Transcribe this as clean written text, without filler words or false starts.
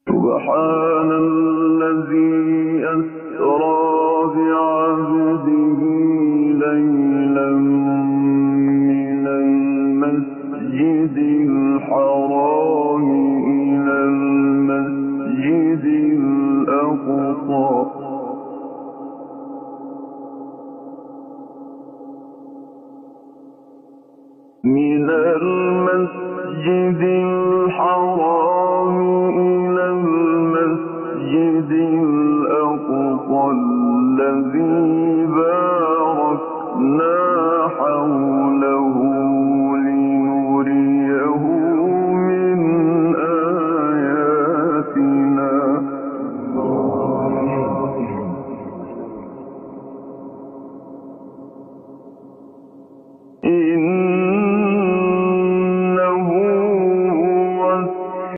سبحان الذي أسرى بعبده ليلا من المسجد الحرام إلى المسجد الأقصى من المسجد